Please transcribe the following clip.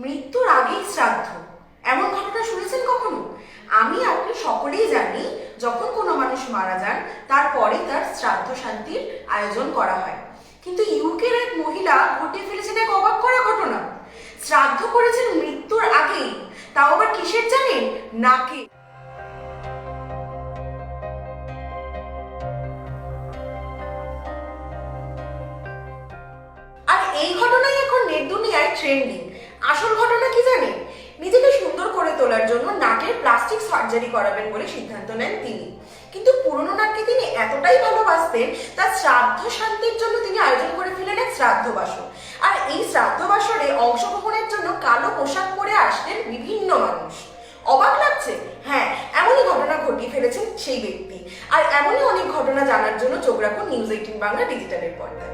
মৃত্যুর আগেই শ্রাদ্ধ, এমন ঘটনা শুনেছেন কখনো? আমি আপনি সকলেই জানি, যখন কোনো মানুষ মারা যান তারপরে তার শ্রাদ্ধ শান্তির আয়োজন করা হয়। কিন্তু ইউকের এক মহিলা ঘটিয়ে ফেলেছেন এক অবাক করা ঘটনা। শ্রাদ্ধ করেছেন মৃত্যুর আগেই, তাও আবার কিসের জানেন? নাকে। আর এই ঘটনাই এখন নেট দুনিয়ায় ট্রেন্ডিং। আসল ঘটনা কি জানেন? নিজেকে সুন্দর করে তোলার জন্য নাকের প্লাস্টিক সার্জারি করাবেন বলে সিদ্ধান্ত নেন তিনি। কিন্তু পুরনো নাককে তিনি এতটাই ভালোবাসতেন, তার শ্রাদ্ধ শান্তির জন্য তিনি আয়োজন করে ফেলেন এক শ্রাদ্ধ বাসর। আর এই শ্রাদ্ধ বাসরে অংশগ্রহণের জন্য কালো পোশাক পরে আসলেন বিভিন্ন মানুষ। অবাক লাগছে? হ্যাঁ, এমনই ঘটনা ঘটিয়ে ফেলেছেন সেই ব্যক্তি। আর এমনই অনেক ঘটনা জানার জন্য চোখ রাখুন নিউজ 18 বাংলা ডিজিটালের পর্দায়।